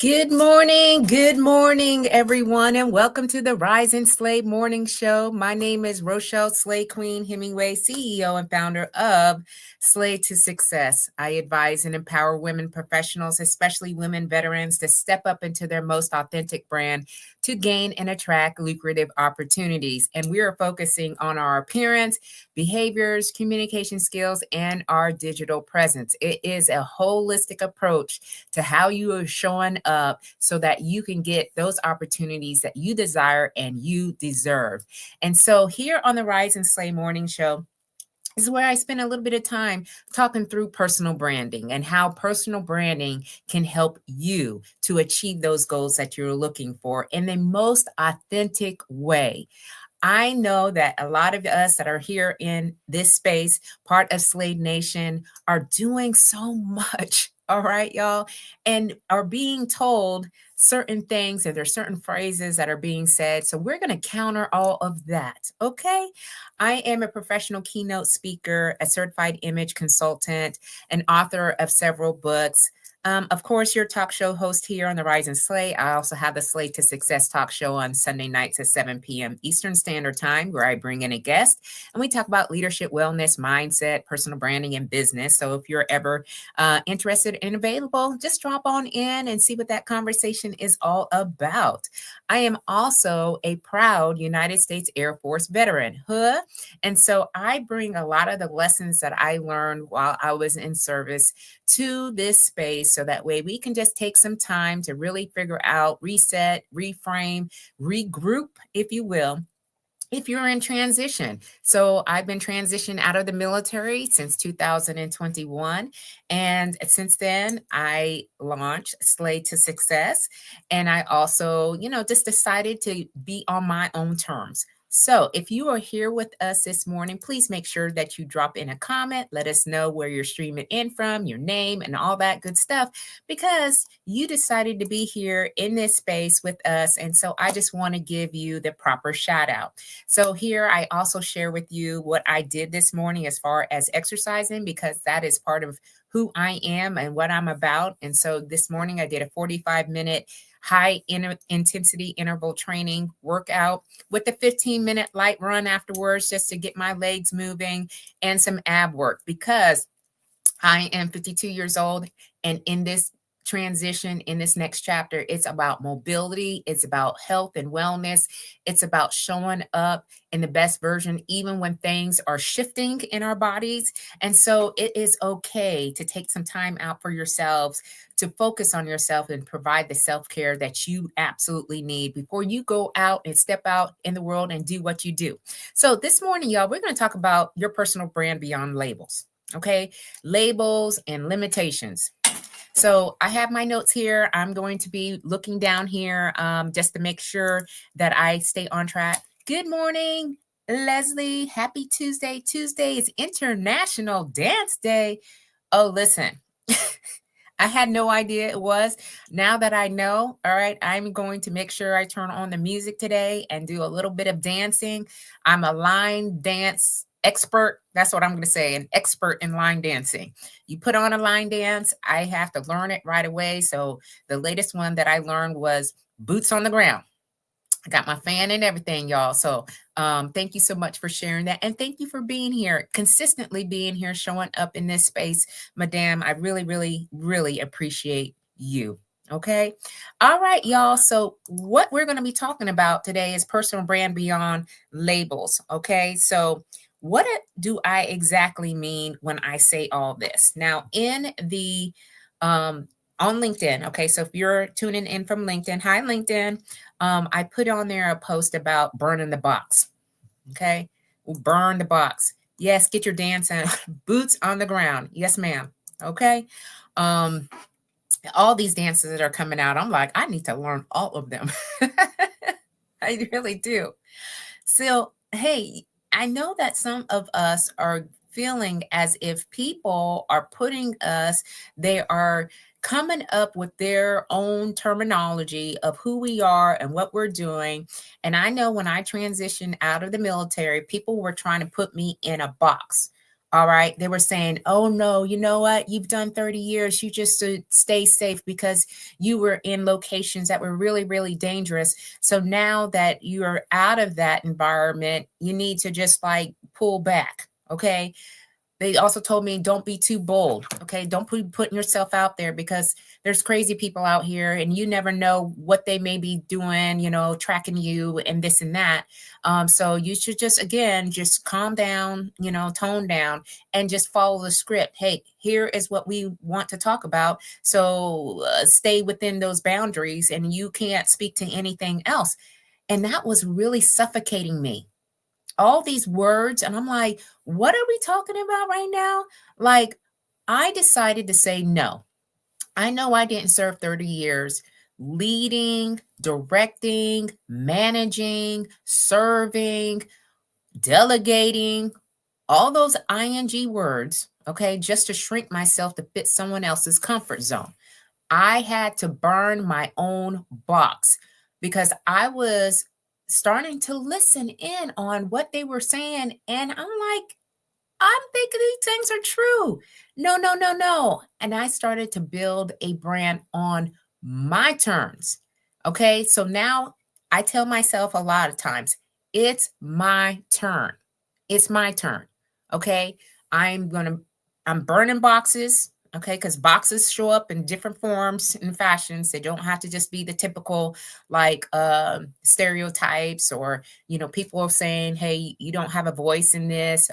Good morning, everyone, and welcome to the Rise and Slay Morning Show. My name is Rochelle Slay Queen Hemingway, CEO and founder of Slay to Success. I advise and empower women professionals, especially women veterans, to step up into their most authentic brand to gain and attract lucrative opportunities. And we are focusing on our appearance, behaviors, communication skills, and our digital presence. It is a holistic approach to how you are showing up so that you can get those opportunities that you desire and you deserve. And so here on the Rise and Slay Morning Show, is where I spend a little bit of time talking through personal branding and how personal branding can help you to achieve those goals that you're looking for in the most authentic way. I know that a lot of us that are here in this space, part of Slave Nation, are doing so much. All right, y'all, and are being told certain things, and there's certain phrases that are being said. So we're going to counter all of that. Okay. I am a professional keynote speaker, a certified image consultant, an author of several books. Of course, your talk show host here on the Rise and Slay. I also have the Slay to Success talk show on Sunday nights at 7 p.m. Eastern Standard Time, where I bring in a guest and we talk about leadership, wellness, mindset, personal branding, and business. So if you're ever interested and available, just drop on in and see what that conversation is all about. I am also a proud United States Air Force veteran. Huh? And so I bring a lot of the lessons that I learned while I was in service to this space so that way we can just take some time to really figure out, reset, reframe, regroup, if you will, if you're in transition. So I've been transitioned out of the military since 2021. And since then, I launched Slay to Success. And I also, just decided to be on my own terms. So if you are here with us this morning, please make sure that you drop in a comment. Let us know where you're streaming in from, your name, and all that good stuff, because you decided to be here in this space with us. And so I just want to give you the proper shout out. So here I also share with you what I did this morning as far as exercising, because that is part of who I am and what I'm about. And so this morning I did a 45-minute high intensity interval training workout with a 15-minute light run afterwards, just to get my legs moving, and some ab work, because I am 52 years old, and in this transition, in this next chapter, it's about mobility, it's about health and wellness, it's about showing up in the best version, even when things are shifting in our bodies. And so it is okay to take some time out for yourselves, to focus on yourself and provide the self-care that you absolutely need before you go out and step out in the world and do what you do. So this morning, y'all, we're going to talk about your personal brand beyond labels. Okay, labels and limitations. So I have my notes here. I'm going to be looking down here just to make sure that I stay on track. Good morning, Leslie. Happy Tuesday. Tuesday is International Dance Day. Oh, listen. I had no idea it was. Now that I know, all right, I'm going to make sure I turn on the music today and do a little bit of dancing. I'm a line dance expert. That's what I'm going to say, an expert in line dancing. You put on a line dance, I have to learn it right away. So the latest one that I learned was boots on the ground. I got my fan and everything, y'all. So thank you so much for sharing that. And thank you for being here, consistently being here, showing up in this space. Madame, I really, really, really appreciate you. Okay. All right, y'all. So what we're going to be talking about today is personal brand beyond labels. Okay. So what do I exactly mean when I say all this? Now, in the on LinkedIn. Okay. So if you're tuning in from LinkedIn, hi, LinkedIn. I put on there a post about burning the box. Okay. Burn the box. Yes. Get your dance on, boots on the ground. Yes, ma'am. Okay. All these dances that are coming out, I'm like, I need to learn all of them. I really do. So, hey, I know that some of us are feeling as if people are putting us, they are coming up with their own terminology of who we are and what we're doing. And I know when I transitioned out of the military, people were trying to put me in a box. All right. They were saying, oh no, you know what? You've done 30 years. You just should stay safe because you were in locations that were really, really dangerous. So now that you're out of that environment, you need to just like pull back. Okay. They also told me don't be too bold. Okay. Don't put putting yourself out there because there's crazy people out here and you never know what they may be doing, tracking you and this and that. So you should just, again, just calm down, tone down and just follow the script. Hey, here is what we want to talk about. So stay within those boundaries and you can't speak to anything else. And that was really suffocating me, all these words. And I'm like, what are we talking about right now? Like, I decided to say no. I know I didn't serve 30 years leading, directing, managing, serving, delegating, all those ing words, okay, just to shrink myself to fit someone else's comfort zone. I had to burn my own box because I was starting to listen in on what they were saying. And I'm like, I'm thinking these things are true. No, no, no, no. And I started to build a brand on my terms. Okay. So now I tell myself a lot of times, it's my turn. It's my turn. Okay. I'm burning boxes. Okay. Because boxes show up in different forms and fashions. They don't have to just be the typical like stereotypes or, people are saying, hey, you don't have a voice in this.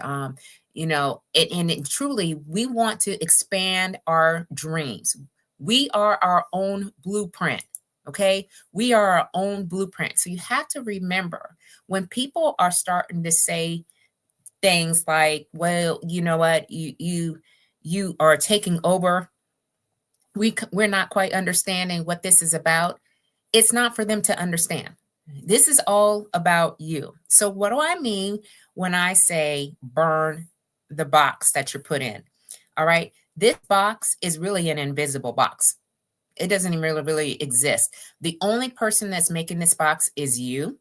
Truly, we want to expand our dreams. We are our own blueprint. Okay. We are our own blueprint. So you have to remember when people are starting to say things like, well, you know what, you are taking over. We're not quite understanding what this is about. It's not for them to understand. This is all about you. So what do I mean when I say burn the box that you're put in? All right. This box is really an invisible box. It doesn't even really exist. The only person that's making this box is you.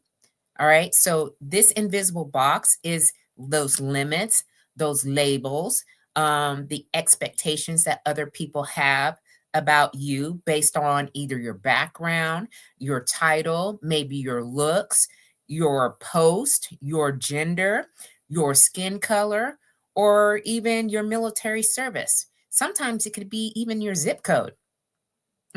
All right. So this invisible box is those limits, those labels, the expectations that other people have about you based on either your background, your title, maybe your looks, your post, your gender, your skin color, or even your military service. Sometimes it could be even your zip code.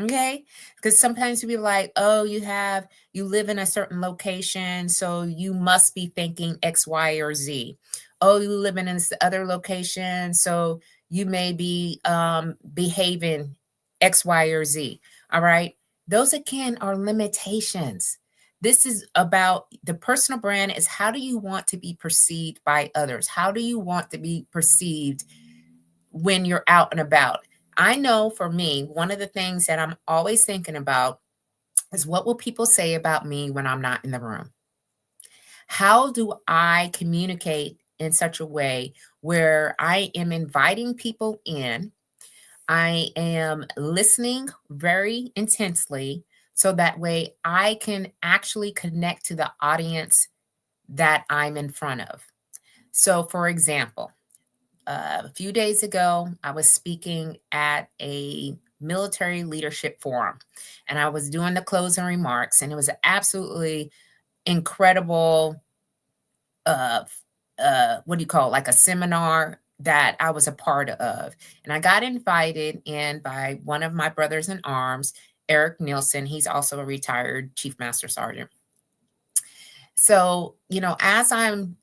Okay. Because sometimes you be like, oh, you live in a certain location, so you must be thinking X, Y, or Z. Oh, you live in this other location, so you may be behaving X, Y, or Z. All right. Those again are limitations. This is about the personal brand is how do you want to be perceived by others? How do you want to be perceived when you're out and about? I know for me, one of the things that I'm always thinking about is what will people say about me when I'm not in the room? How do I communicate in such a way where I am inviting people in? I am listening very intensely so that way I can actually connect to the audience that I'm in front of. So, for example, a few days ago, I was speaking at a military leadership forum and I was doing the closing remarks, and it was absolutely incredible. Uh, what do you call it? Like a seminar that I was a part of. And I got invited in by one of my brothers in arms, Eric Nielsen. He's also a retired Chief Master Sergeant. So, as I'm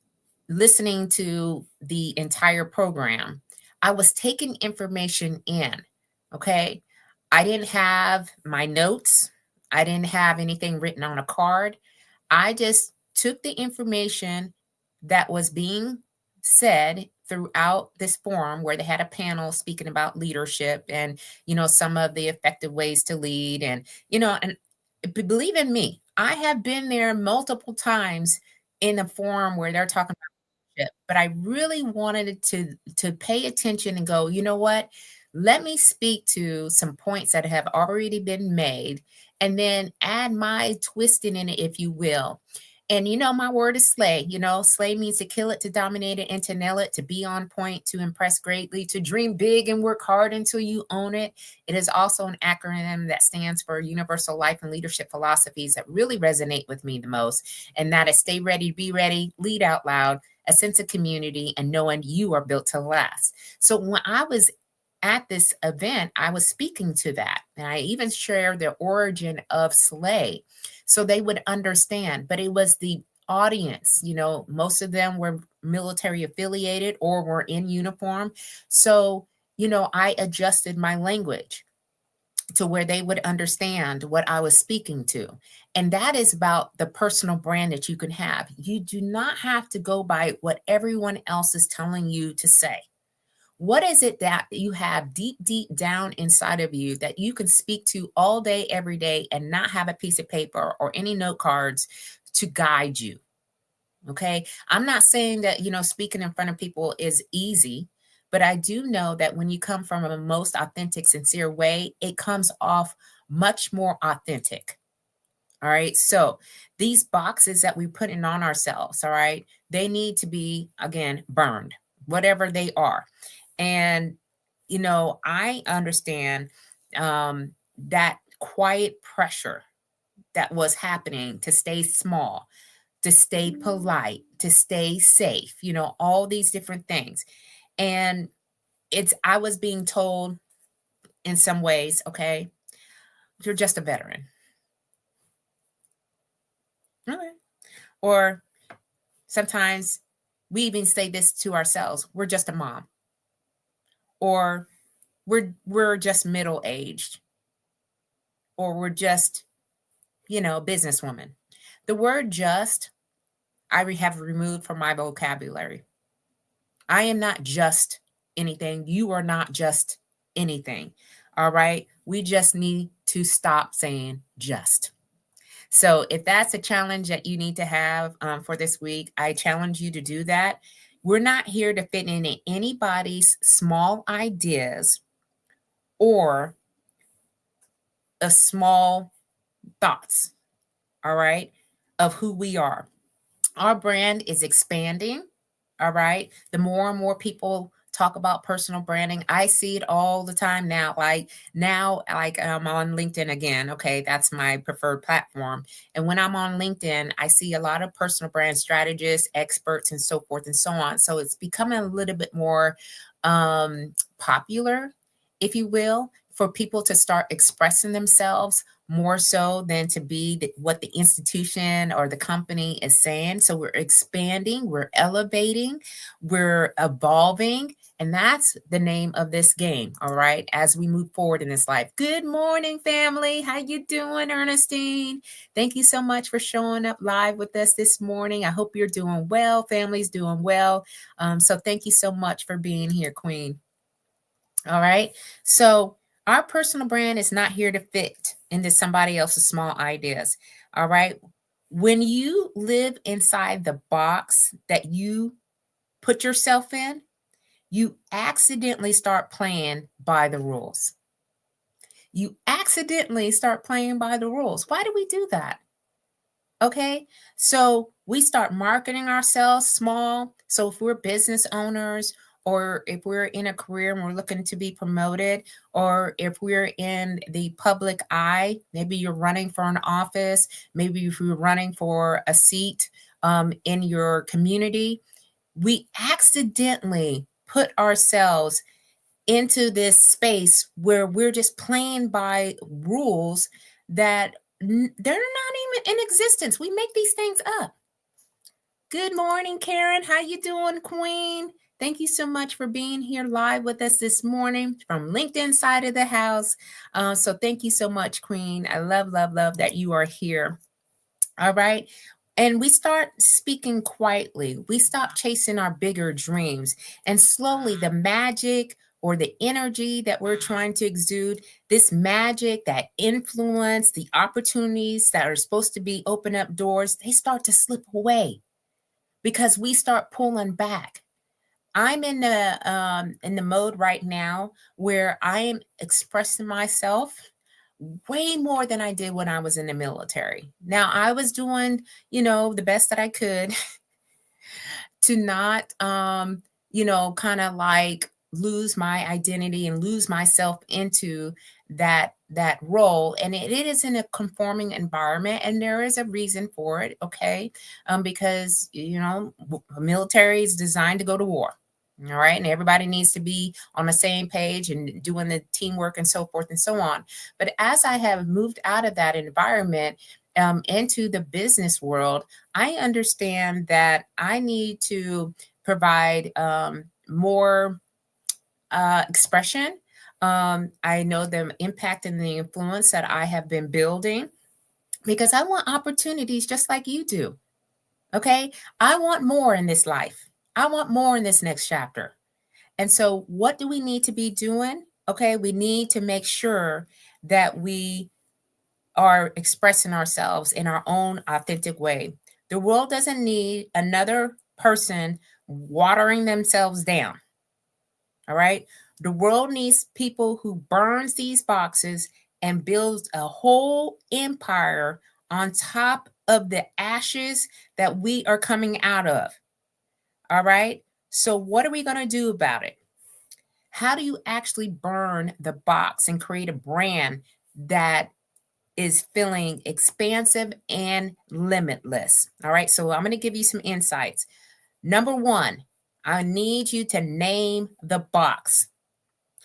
listening to the entire program, I was taking information in. Okay. I didn't have my notes, I didn't have anything written on a card. I just took the information that was being said throughout this forum where they had a panel speaking about leadership and, some of the effective ways to lead. And believe in me, I have been there multiple times in a forum where they're talking it, but I really wanted it to pay attention and go, you know what? Let me speak to some points that have already been made and then add my twist in it, if you will. And my word is slay. Slay means to kill it, to dominate it, and to nail it, to be on point, to impress greatly, to dream big and work hard until you own it. It is also an acronym that stands for universal life and leadership philosophies that really resonate with me the most. And that is stay ready, be ready, lead out loud, a sense of community, and knowing you are built to last. So when I was at this event, I was speaking to that. And I even shared the origin of slay so they would understand. But it was the audience, most of them were military affiliated or were in uniform. So, I adjusted my language to where they would understand what I was speaking to. And that is about the personal brand that you can have. You do not have to go by what everyone else is telling you to say. What is it that you have deep, deep down inside of you that you can speak to all day, every day, and not have a piece of paper or any note cards to guide you? Okay. I'm not saying that, speaking in front of people is easy, but I do know that when you come from a most authentic, sincere way, it comes off much more authentic. All right. So these boxes that we put in on ourselves, all right, they need to be, again, burned, whatever they are. And, I understand that quiet pressure that was happening to stay small, to stay polite, to stay safe, all these different things. And I was being told in some ways, okay, you're just a veteran. Okay. Or sometimes we even say this to ourselves, we're just a mom. Or we're just middle-aged. Or we're just, businesswoman. The word just, I have removed from my vocabulary. I am not just anything. You are not just anything. All right. We just need to stop saying just. So if that's a challenge that you need to have for this week, I challenge you to do that. We're not here to fit in anybody's small ideas or a small thoughts, all right, of who we are. Our brand is expanding, all right? The more and more people talk about personal branding, I see it all the time now. Like I'm on LinkedIn again. Okay, that's my preferred platform. And when I'm on LinkedIn, I see a lot of personal brand strategists, experts, and so forth and so on. So it's becoming a little bit more popular, if you will, for people to start expressing themselves more so than to be what the institution or the company is saying. So we're expanding, we're elevating, we're evolving, and that's the name of this game, all right, as we move forward in this life. Good morning, family. How you doing, Ernestine? Thank you so much for showing up live with us this morning. I hope you're doing well. Family's doing well. So thank you so much for being here, Queen. All right. So our personal brand is not here to fit into somebody else's small ideas. All right. When you live inside the box that you put yourself in, you accidentally start playing by the rules. You accidentally start playing by the rules. Why do we do that? Okay. So we start marketing ourselves small. So if we're business owners, or if we're in a career and we're looking to be promoted, or if we're in the public eye, maybe you're running for an office, maybe if you're running for a seat in your community, we accidentally put ourselves into this space where we're just playing by rules that they're not even in existence. We make these things up. Good morning, Karen. How you doing, Queen? Thank you so much for being here live with us this morning from LinkedIn side of the house. So thank you so much, Queen. I love, love, love that you are here. All right. And we start speaking quietly. We stop chasing our bigger dreams. And slowly the magic or the energy that we're trying to exude, this magic, that influence, the opportunities that are supposed to be open up doors, they start to slip away because we start pulling back. I'm in the mode right now where I am expressing myself way more than I did when I was in the military. Now, I was doing, the best that I could to not, kind of like lose my identity and lose myself into that role. And it is in a conforming environment, and there is a reason for it. Okay. Because military is designed to go to war. All right. And everybody needs to be on the same page and doing the teamwork and so forth and so on. But as I have moved out of that environment, into the business world, I understand that I need to provide more expression. I know the impact and the influence that I have been building, because I want opportunities just like you do. Okay. I want more in this life. I want more in this next chapter. And so, what do we need to be doing? Okay. We need to make sure that we are expressing ourselves in our own authentic way. The world doesn't need another person watering themselves down. All right. The world needs people who burns these boxes and builds a whole empire on top of the ashes that we are coming out of. All right. So what are we going to do about it? How do you actually burn the box and create a brand that is feeling expansive and limitless? All right. So I'm going to give you some insights. Number one, I need you to name the box.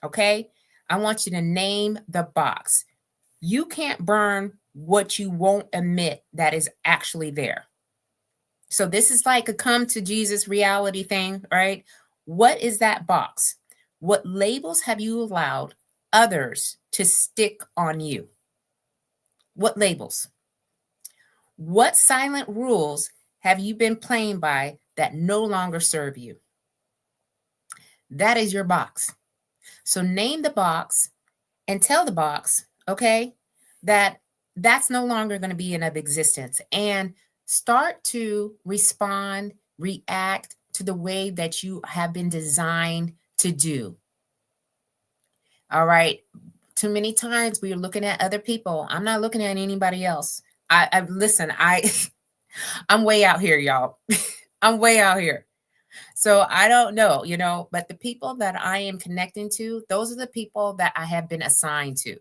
Okay. I want you to name the box. You can't burn what you won't admit that is actually there. So this is like a come to Jesus reality thing, right? What is that box? What labels have you allowed others to stick on you? What labels? What silent rules have you been playing by that no longer serve you? That is your box. So name the box and tell the box, okay, that that's no longer going to be in of existence, and start to respond, react to the way that you have been designed to do. All right. Too many times we are looking at other people. I'm not looking at anybody else. I listen, I'm way out here, y'all. I'm way out here. So I don't know, but the people that I am connecting to, those are the people that I have been assigned to.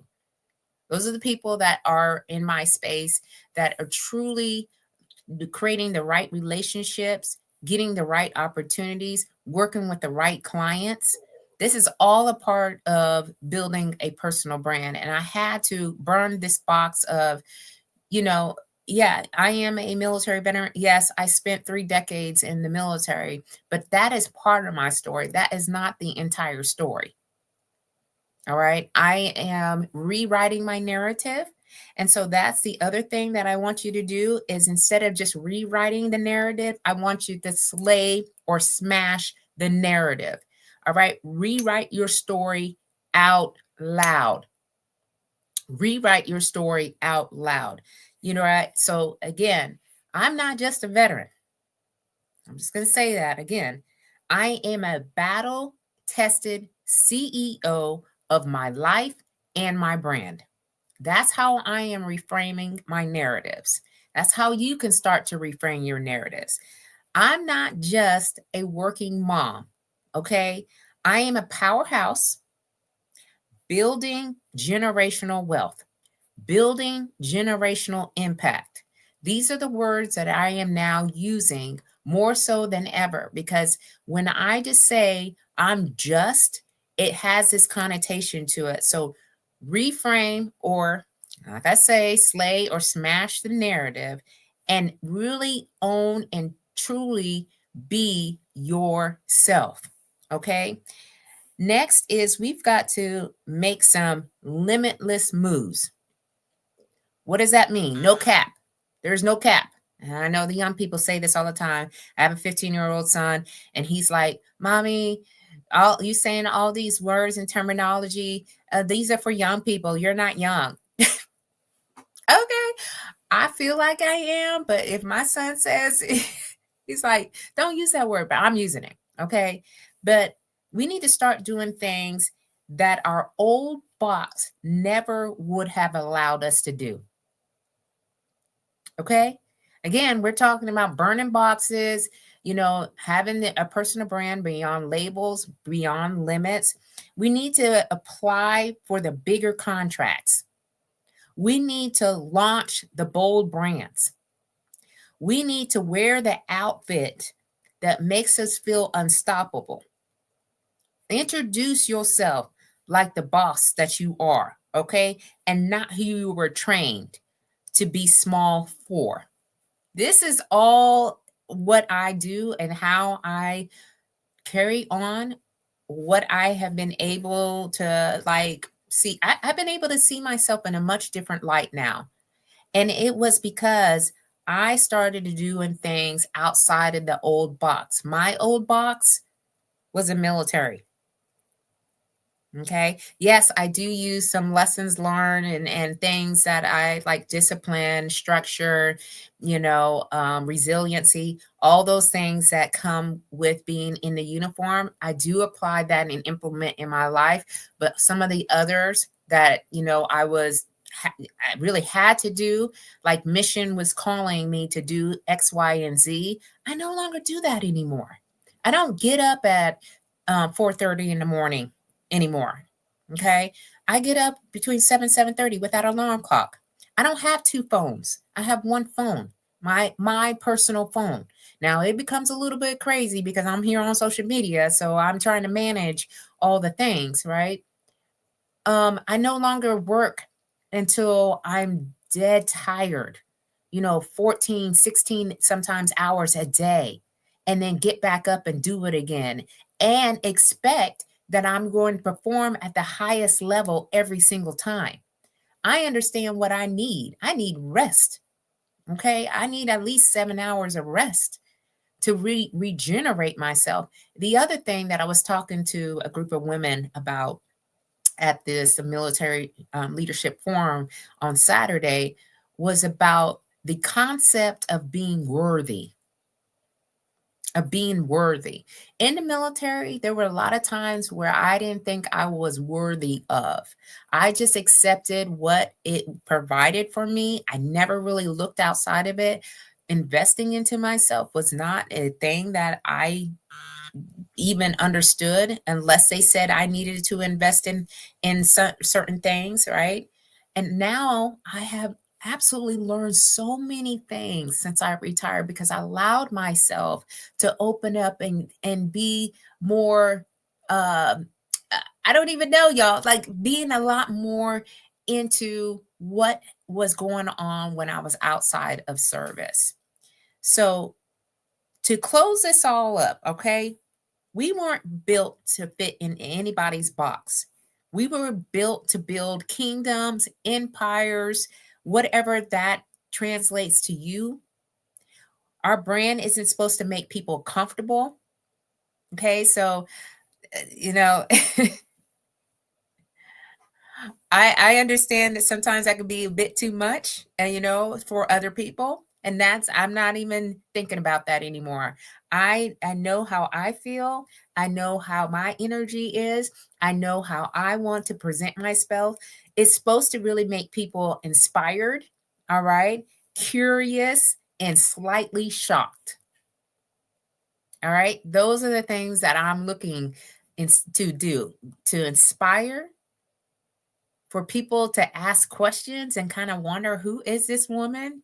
Those are the people that are in my space that are truly creating the right relationships, getting the right opportunities, working with the right clients. This is all a part of building a personal brand. And I had to burn this box of, yeah, I am a military veteran. Yes, I spent 3 decades in the military, but that is part of my story. That is not the entire story. All right. I am rewriting my narrative. And so that's the other thing that I want you to do is, instead of just rewriting the narrative, I want you to slay or smash the narrative. All right. Rewrite your story out loud. Rewrite your story out loud. Right? So again, I'm not just a veteran. I'm just going to say that again. I am a battle tested CEO of my life and my brand. That's how I am reframing my narratives. That's how you can start to reframe your narratives. I'm not just a working mom, okay? I am a powerhouse building generational wealth, building generational impact. These are the words that I am now using more so than ever, because when I just say I'm just, it has this connotation to it. So reframe, or like I say, slay or smash the narrative, and really own and truly be yourself. Okay. Next is we've got to make some limitless moves. What does that mean? No cap. There's no cap. And I know the young people say this all the time. I have a 15-year-old son, and he's like, Mommy, you saying all these words and terminology, these are for young people. You're not young. Okay. I feel like I am, but if my son says, he's like, don't use that word, but I'm using it. Okay. But we need to start doing things that are old box never would have allowed us to do. Okay. Again, we're talking about burning boxes, having a personal brand beyond labels, beyond limits. We need to apply for the bigger contracts. We need to launch the bold brands. We need to wear the outfit that makes us feel unstoppable. Introduce yourself like the boss that you are, okay? And not who you were trained to be small for. This is all what I do and how I carry on what I have been able to see. I've been able to see myself in a much different light now. And it was because I started doing things outside of the old box. My old box was a military. Okay. Yes, I do use some lessons learned and things that I like discipline, structure, resiliency, all those things that come with being in the uniform. I do apply that and implement in my life. But some of the others that, I really had to do, like mission was calling me to do X, Y, and Z. I no longer do that anymore. I don't get up at 4:30 in the morning anymore. Okay. I get up between 7:30 without alarm clock. I don't have two phones. I have one phone, my personal phone. Now it becomes a little bit crazy because I'm here on social media, so I'm trying to manage all the things, right? I no longer work until I'm dead tired, 14, 16, sometimes hours a day, and then get back up and do it again and expect that I'm going to perform at the highest level every single time. I understand what I need. I need rest. Okay. I need at least 7 hours of rest to regenerate myself. The other thing that I was talking to a group of women about at this military leadership forum on Saturday was about the concept of being worthy. Of being worthy. In the military, there were a lot of times where I didn't think I was worthy of. I just accepted what it provided for me. I never really looked outside of it. Investing into myself was not a thing that I even understood unless they said I needed to invest in certain things, right? And now I have absolutely learned so many things since I retired because I allowed myself to open up and be more I don't even know, y'all, like being a lot more into what was going on when I was outside of service. So to close this all up, okay? We weren't built to fit in anybody's box. We were built to build kingdoms, empires, whatever that translates to you. Our brand isn't supposed to make people comfortable. Okay. So, you know, I understand that sometimes that could be a bit too much, and for other people. And I'm not even thinking about that anymore. I know how I feel. I know how my energy is. I know how I want to present myself. It's supposed to really make people inspired, all right, curious, and slightly shocked. All right. Those are the things that I'm looking to do, to inspire, for people to ask questions and kind of wonder, who is this woman?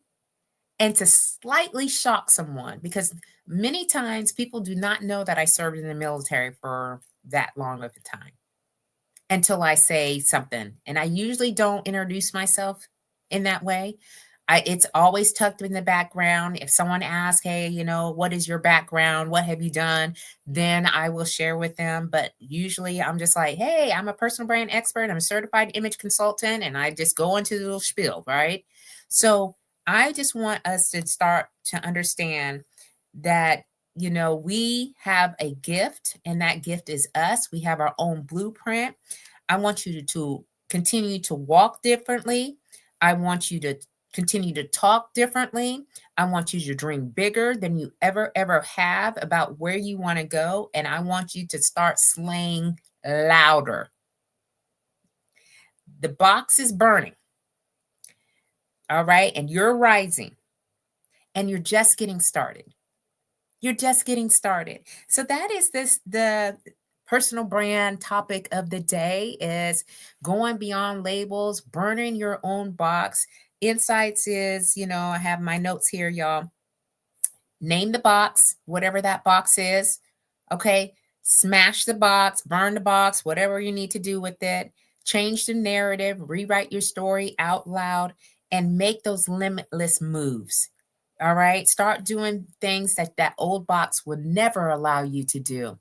And to slightly shock someone, because many times people do not know that I served in the military for that long of a time until I say something. And I usually don't introduce myself in that way. It's always tucked in the background. If someone asks, hey, what is your background? What have you done? Then I will share with them. But usually I'm just like, hey, I'm a personal brand expert. I'm a certified image consultant. And I just go into the little spiel, right? So I just want us to start to understand that, we have a gift, and that gift is us. We have our own blueprint. I want you to continue to walk differently. I want you to continue to talk differently. I want you to dream bigger than you ever have about where you want to go. And I want you to start slaying louder. The box is burning. All right. And you're rising and you're just getting started. You're just getting started. So that is the personal brand topic of the day is going beyond labels, burning your own box. Insights is, I have my notes here, y'all. Name the box, whatever that box is. Okay. Smash the box, burn the box, whatever you need to do with it. Change the narrative, rewrite your story out loud, and make those limitless moves. All right. Start doing things that old box would never allow you to do.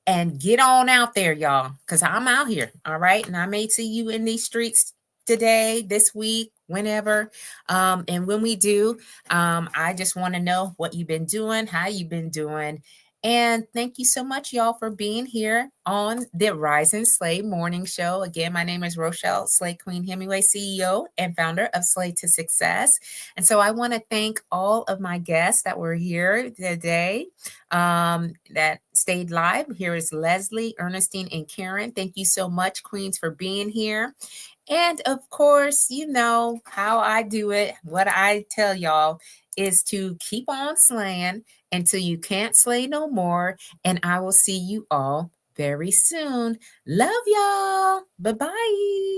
And get on out there, y'all, because I'm out here. All right. And I may see you in these streets today, this week, whenever. And when we do, I just want to know what you've been doing, how you've been doing. And thank you so much, y'all, for being here on the Rise and Slay Morning Show. Again, my name is Rochelle Slay Queen Hemingway, CEO and founder of Slay to Success. And so I want to thank all of my guests that were here today that stayed live. Here is Leslie, Ernestine, and Karen. Thank you so much, Queens, for being here. And of course, you know how I do it. What I tell y'all is to keep on slaying until you can't slay no more. And I will see you all very soon. Love y'all. Bye-bye.